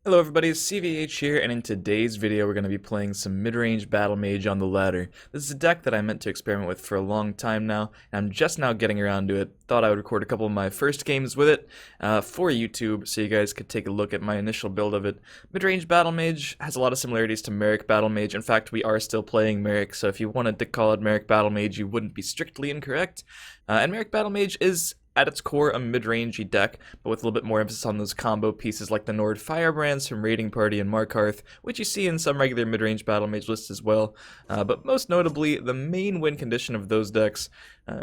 Hello everybody, it's CVH here, and in today's video we're going to be playing some Midrange Battlemage on the ladder. This is a deck that I meant to experiment with for a long time now, and I'm just now getting around to it. Thought I would record a couple of my first games with it for YouTube, so you guys could take a look at my initial build of it. Midrange Battlemage has a lot of similarities to Merrick Battlemage. In fact, we are still playing Merrick, so if you wanted to call it Merrick Battlemage, you wouldn't be strictly incorrect. And Merrick Battlemage is at its core a mid-rangey deck, but with a little bit more emphasis on those combo pieces like the Nord Firebrands from Raiding Party and Markarth, which you see in some regular mid-range Battlemage lists as well. But most notably, the main win condition of those decks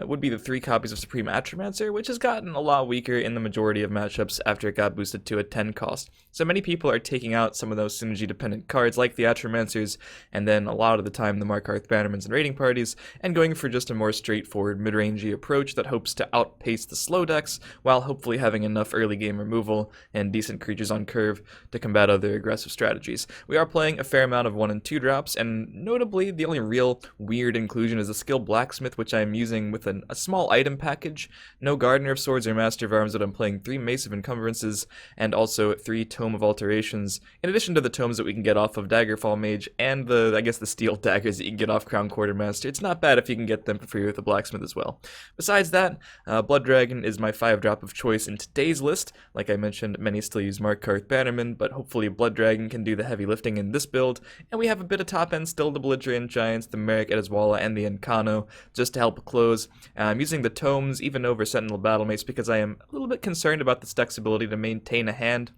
would be the 3 copies of Supreme Atromancer, which has gotten a lot weaker in the majority of matchups after it got boosted to a 10 cost. So many people are taking out some of those synergy-dependent cards like the Atromancers, and then a lot of the time the Markarth Bannermans and Raiding Parties, and going for just a more straightforward mid-rangey approach that hopes to outpace the slow decks, while hopefully having enough early game removal and decent creatures on curve to combat other aggressive strategies. We are playing a fair amount of 1 and 2 drops, and notably the only real weird inclusion is the Skill Blacksmith, which I am using with a small item package. No Gardener of Swords or Master of Arms, but I'm playing 3 Mace of Encumbrances and also 3 Tome of Alterations, in addition to the tomes that we can get off of Daggerfall Mage and the Steel Daggers that you can get off Crown Quartermaster. It's not bad if you can get them for free with the Blacksmith as well. Besides that, Blood Dragon is my 5-drop of choice in today's list. Like I mentioned, many still use Markarth Bannerman, but hopefully Blood Dragon can do the heavy lifting in this build, and we have a bit of top end still, the Belligerent Giants, the Merrick Ediswalla, and the Encano, just to help close. I'm using the tomes even over Sentinel Battlemates because I am a little bit concerned about this deck's ability to maintain a hand.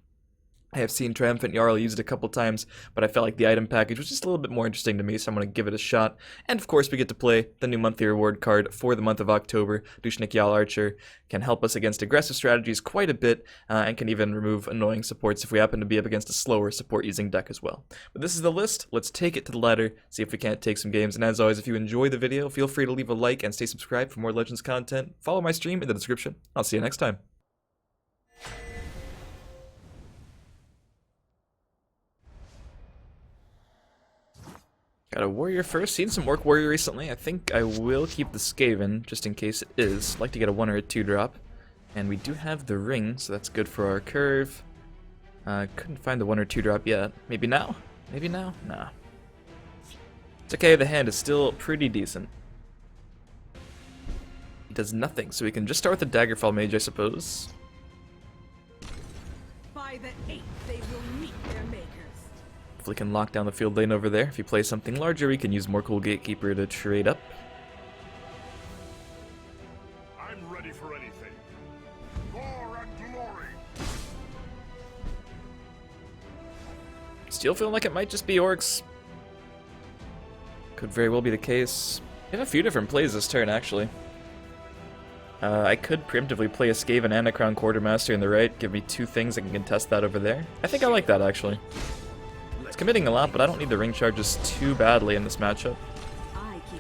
I have seen Triumphant Jarl used a couple times, but I felt like the item package was just a little bit more interesting to me, so I'm going to give it a shot. And of course, we get to play the new monthly reward card for the month of October. Dushnik Jarl Archer can help us against aggressive strategies quite a bit, and can even remove annoying supports if we happen to be up against a slower support-using deck as well. But this is the list. Let's take it to the ladder, see if we can't take some games. And as always, if you enjoy the video, feel free to leave a like and stay subscribed for more Legends content. Follow my stream in the description. I'll see you next time. Got a warrior first. Seen some orc warrior recently. I think I will keep the Skaven just in case it is. I'd like to get a 1 or a 2 drop. And we do have the ring, so that's good for our curve. Couldn't find the 1 or 2 drop yet. Maybe now? Maybe now? Nah. It's okay, the hand is still pretty decent. It does nothing, so we can just start with the Daggerfall Mage, I suppose. By the 8th, they will meet their makers. Hopefully can lock down the field lane over there. If you play something larger, we can use Morkul Gatekeeper to trade up. I'm ready for anything. War and glory. Still feeling like it might just be orcs. Could very well be the case. We have a few different plays this turn, actually. I could preemptively play a Skaven and a Crown Quartermaster in the right, give me 2 things that can contest that over there. I think I like that, actually. It's committing a lot, but I don't need the ring charges too badly in this matchup.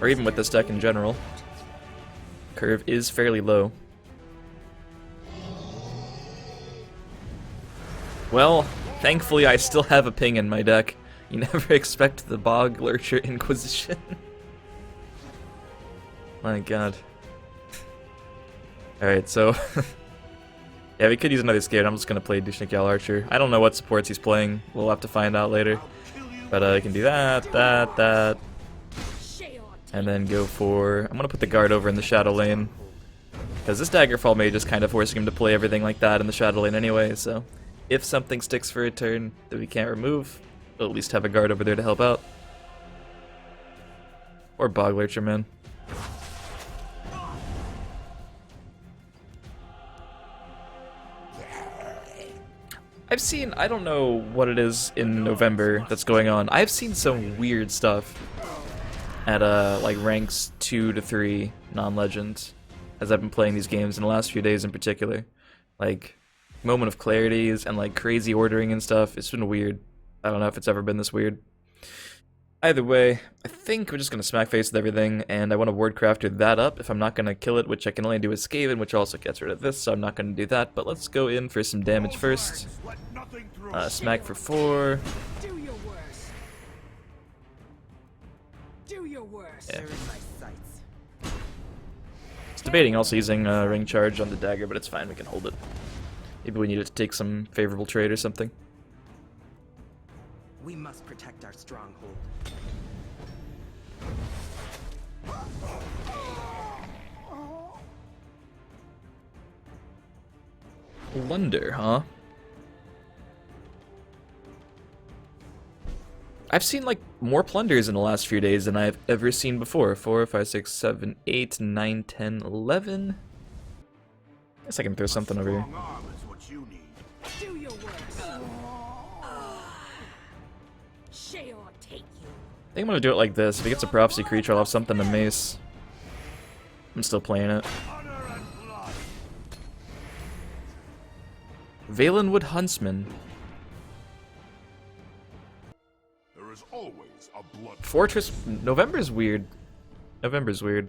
Or even with this deck in general. Curve is fairly low. Well, thankfully I still have a ping in my deck. You never expect the Bog Lurcher Inquisition. My god. Alright, so... yeah, we could use another Skaven. I'm just going to play Dushnik Jarl Archer. I don't know what supports he's playing. We'll have to find out later. But I can do that, that. And then go for... I'm going to put the guard over in the Shadow Lane. Because this Daggerfall Mage is kind of forcing him to play everything like that in the Shadow Lane anyway, so... if something sticks for a turn that we can't remove, we'll at least have a guard over there to help out. Or Bog Lurcher, man. I've seen, I don't know what it is in November that's going on. I've seen some weird stuff at like ranks 2 to 3 non-legend as I've been playing these games in the last few days in particular. Like Moment of Clarities and like crazy ordering and stuff. It's been weird. I don't know if it's ever been this weird. Either way, I think we're just going to smack face with everything, and I want to Wardcrafter that up if I'm not going to kill it, which I can only do with Skaven, which also gets rid of this, so I'm not going to do that. But let's go in for some damage first. Smack for 4. Do your worst. Do your worst. Yeah. It's debating also using Ring Charge on the dagger, but it's fine, we can hold it. Maybe we need it to take some favorable trade or something. We must protect our stronghold. Plunder, huh? I've seen like more plunders in the last few days than I've ever seen before. 4, 5, 6, 7, 8, 9, 10, 11. Guess I can throw something over here. Strong arm is what you need. Do your worst. Sheol take you. I think I'm gonna do it like this. If he gets a prophecy creature, I'll have something to mace. I'm still playing it. Honor and blood. Valenwood Huntsman. There is always a blood. Fortress. November's weird. November's weird.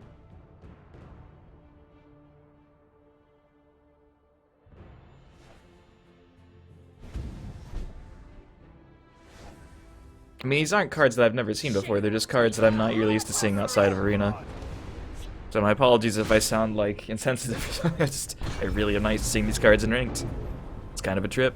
I mean, these aren't cards that I've never seen before, they're just cards that I'm not really used to seeing outside of Arena. So my apologies if I sound, like, insensitive. I really am nice seeing these cards in Ranked. It's kind of a trip.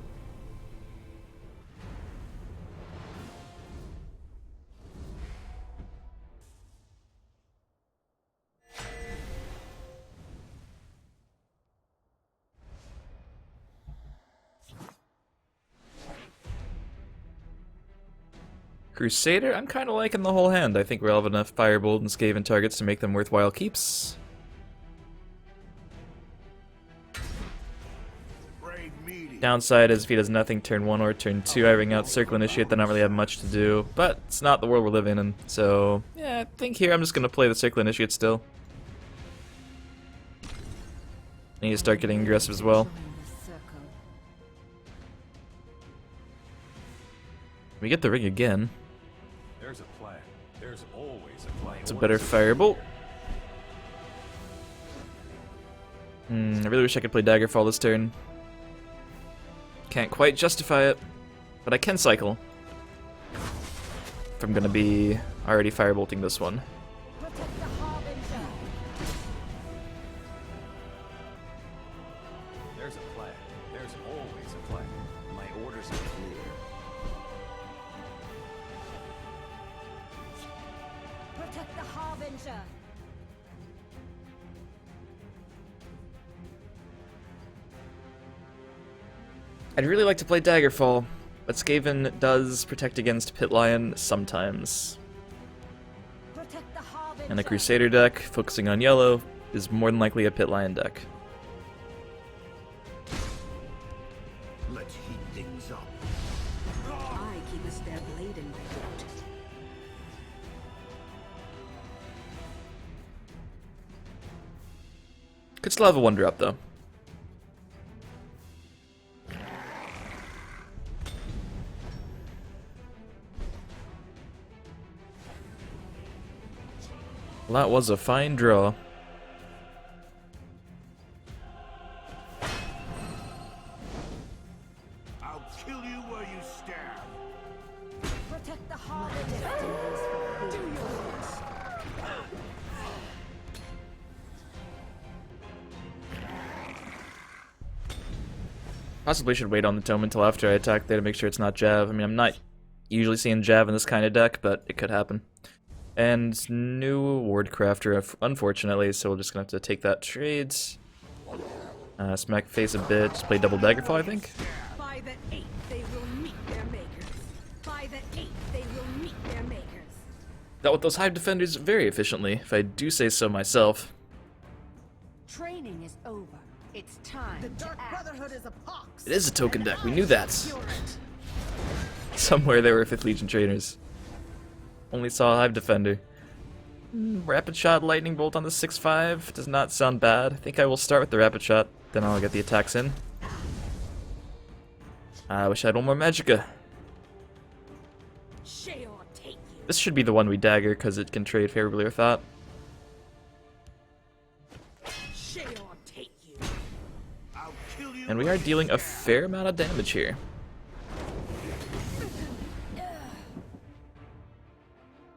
Crusader, I'm kind of liking the whole hand. I think we'll have enough Firebolt and Skaven targets to make them worthwhile keeps. Brave meeting. Downside is if he does nothing turn 1 or turn 2, I ring out Circle Initiate, then I don't really have much to do. But it's not the world we're living in, so yeah, I think here I'm just going to play the Circle Initiate still. I need to start getting aggressive as well. We get the ring again. There's a plan. There's always a plan. It's a better Firebolt. I really wish I could play Daggerfall this turn. Can't quite justify it, but I can cycle. If I'm gonna be already Firebolting this one. There's a plan. There's always a plan. My orders are clear. Protect the Harbinger. I'd really like to play Daggerfall, but Skaven does protect against Pit Lion sometimes. Protect the Harbinger. And a Crusader deck, focusing on yellow, is more than likely a Pit Lion deck. Let's heat things up. I keep a spare blade in my coat. Could still have a 1-drop though. Well, that was a fine draw. I'll kill you where you stand. Protect the Harbinger. Do your worst. Possibly should wait on the tome until after I attack there to make sure it's not Jav. I mean, I'm not usually seeing Jav in this kind of deck, but it could happen. And new Wardcrafter, unfortunately, so we're just gonna have to take that trade. Smack face a bit, just play double Daggerfall, I think. By the 8th, they will meet their makers. By the 8th, they will meet their makers. Dealt with those Hive Defenders very efficiently, if I do say so myself. Training is over. It's time The to Dark act. Brotherhood is a pox. It is a token deck, we knew that. Cure it. Somewhere there were 5th Legion trainers. Only saw a Hive Defender. Rapid Shot, Lightning Bolt on the 6/5 does not sound bad. I think I will start with the Rapid Shot, then I'll get the attacks in. I wish I had one more Magicka. Sheol take you. This should be the one we dagger, because it can trade favorably with that. Sheol take you. I'll kill you. And we are dealing a fair amount of damage here.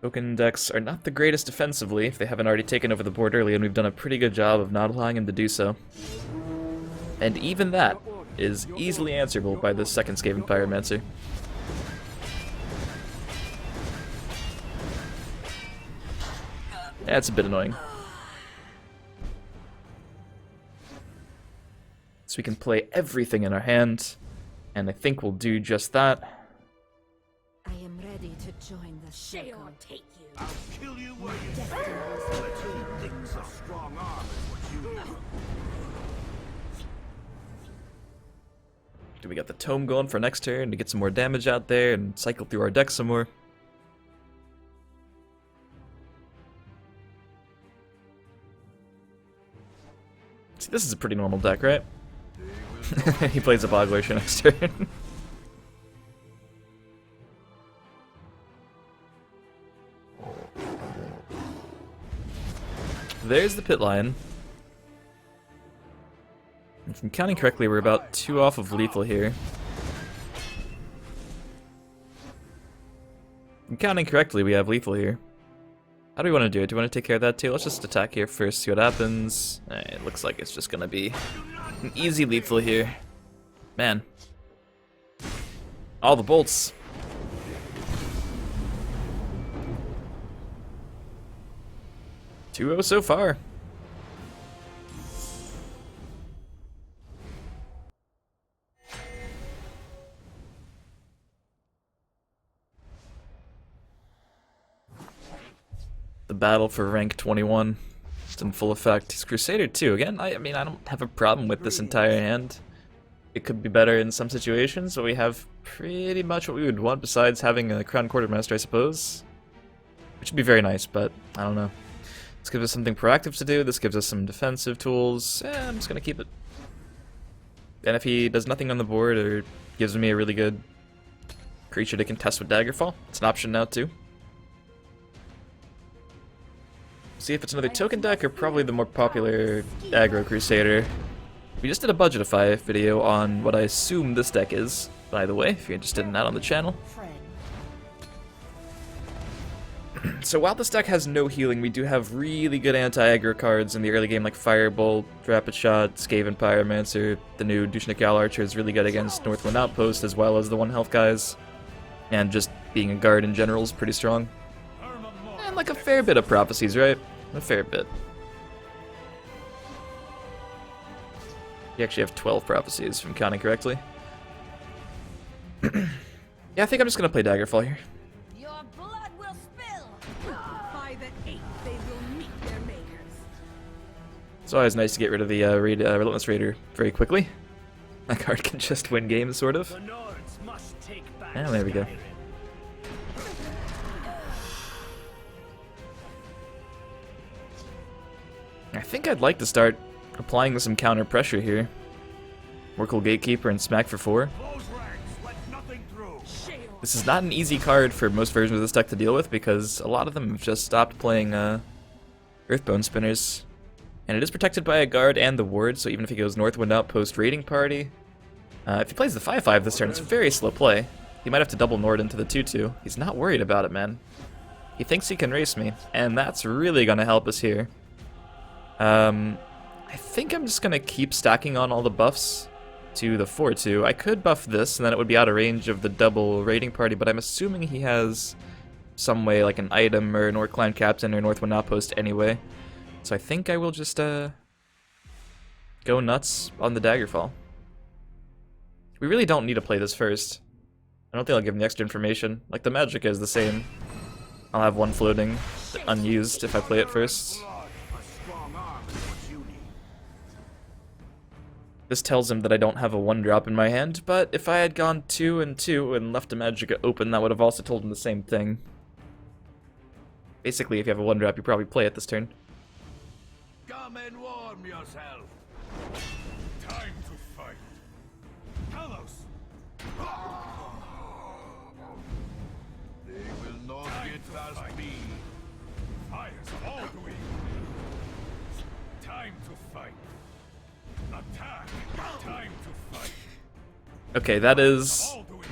Token decks are not the greatest defensively if they haven't already taken over the board early, and we've done a pretty good job of not allowing him to do so. And even that is easily answerable by the second Skaven Pyromancer. Yeah, it's a bit annoying. So we can play everything in our hand, and I think we'll do just that. I am ready to join the Shail circle. take you. I'll kill you where you Destiny stand. The two things a strong arm is what you need. Do we got the tome going for next turn to get some more damage out there and cycle through our deck some more? See, this is a pretty normal deck, right? He plays a Boggler next turn. There's the Pit Lion. If I'm counting correctly, we're about 2 off of lethal here. If I'm counting correctly, we have lethal here. How do we want to do it? Do we want to take care of that too? Let's just attack here first, see what happens. It looks like it's just going to be an easy lethal here. Man. All the bolts. Two-0 so far. The battle for rank 21. It's in full effect. He's Crusader too. Again, I mean, I don't have a problem with this entire hand. It could be better in some situations, but we have pretty much what we would want besides having a Crown Quartermaster, I suppose. Which would be very nice, but I don't know. This gives us something proactive to do. This gives us some defensive tools. I'm just going to keep it. And if he does nothing on the board or gives me a really good creature to contest with Daggerfall, it's an option now too. See if it's another token deck or probably the more popular aggro Crusader. We just did a Budgetify video on what I assume this deck is, by the way, if you're interested in that on the channel. So while this deck has no healing, we do have really good anti-aggro cards in the early game like Firebolt, Rapid Shot, Skaven Pyromancer. The new Dushnikal Archer is really good against Northwind Outpost as well as the 1 health guys. And just being a guard in general is pretty strong. And like a fair bit of prophecies, right? A fair bit. You actually have 12 prophecies, if I'm counting correctly. Yeah, I think I'm just going to play Daggerfall here. Your blood will spill. By the 8th, they will meet their makers. It's always nice to get rid of the Relentless Raider very quickly. That card can just win games, sort of. The Nords must take back And there we go. Skyrim. I think I'd like to start applying some counter pressure here. Oracle Gatekeeper and Smack for 4. Close ranks, let nothing through. Shail. This is not an easy card for most versions of this deck to deal with because a lot of them have just stopped playing Earthbone Spinners. And it is protected by a guard and the ward, so even if he goes Northwind Outpost Raiding Party, if he plays the 5/5 this turn, it's very slow play. He might have to double Nord into the 2/2. He's not worried about it, man. He thinks he can race me, and that's really going to help us here. I think I'm just going to keep stacking on all the buffs to the 4/2. I could buff this, and then it would be out of range of the double raiding party, but I'm assuming he has some way, like an item or an Orc Clan Captain or Northwind Outpost anyway. So I think I will just go nuts on the Daggerfall. We really don't need to play this first. I don't think I'll give him the extra information. Like, the Magicka is the same. I'll have one floating unused if I play it first. Blood, a strong arm is what you need. This tells him that I don't have a 1-drop in my hand, but if I had gone 2 and 2 and left a Magicka open, that would have also told him the same thing. Basically, if you have a 1-drop, you probably play it this turn. Come and warm yourself. Time to fight. Talos. They will not get past me. Fire's all doing. Time to fight. Attack. Time to fight. Okay, that is All doing.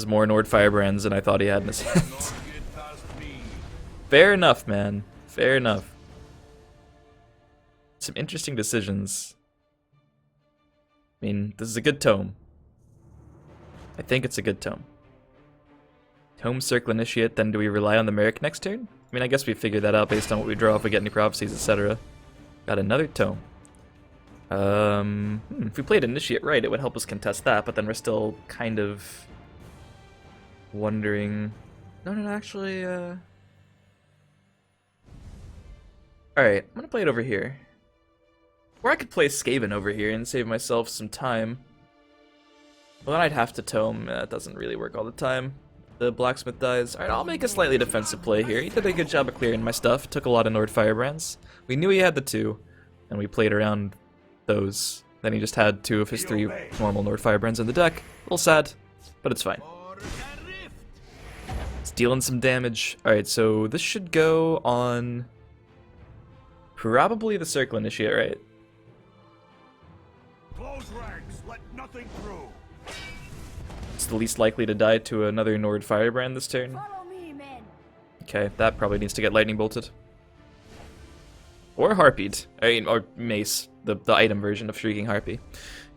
more Nord Firebrands than I thought he had in his Not hands. get past me. Fair enough, man. Fair enough. Some interesting decisions. I mean, this is a good tome. I think it's a good tome. Tome Circle Initiate, then do we rely on the Merrick next turn? I mean, I guess we figured that out based on what we draw if we get any prophecies, etc. Got another tome. If we played Initiate right, it would help us contest that, but then we're still kind of wondering... No, actually, Alright, I'm gonna play it over here. Or I could play Skaven over here and save myself some time. Well, then I'd have to tome. That doesn't really work all the time. The blacksmith dies. Alright, I'll make a slightly defensive play here. He did a good job of clearing my stuff. Took a lot of Nord Firebrands. We knew he had the 2, and we played around those. Then he just had 2 of his 3 normal Nord Firebrands in the deck. A little sad, but it's fine. It's dealing some damage. Alright, so this should go on... probably the Circle Initiate, right? Close ranks, let nothing through. It's the least likely to die to another Nord Firebrand this turn. Follow me, men. Okay, that probably needs to get lightning bolted. Or harpied. I mean, or mace, the item version of Shrieking Harpy.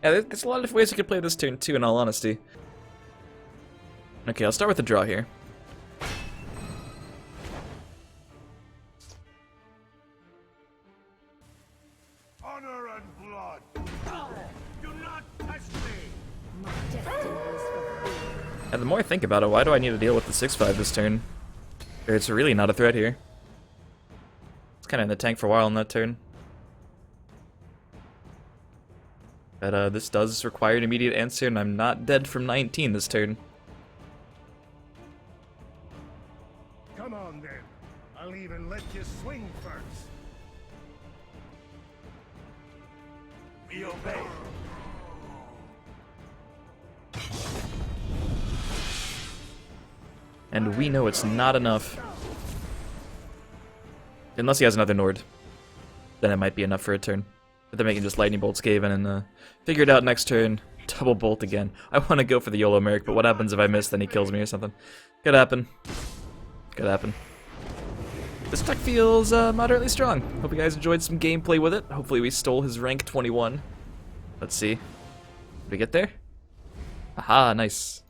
Yeah, there's a lot of different ways you could play this turn too, in all honesty. Okay, I'll start with the draw here. Honor and blood. Do not test me. My destiny is fulfilled. And the more I think about it, why do I need to deal with the 6/5 this turn? It's really not a threat here. It's kind of in the tank for a while on that turn. But this does require an immediate answer, and I'm not dead from 19 this turn. Come on then. I'll even let you swing first. We obey. And we know it's not enough. Unless he has another Nord. Then it might be enough for a turn. But then we can just Lightning Bolt Skaven and figure it out next turn. Double Bolt again. I want to go for the YOLO Merc, but what happens if I miss, then he kills me or something? Could happen. Could happen. This deck feels moderately strong. Hope you guys enjoyed some gameplay with it. Hopefully we stole his rank 21. Let's see. Did we get there? Aha, nice.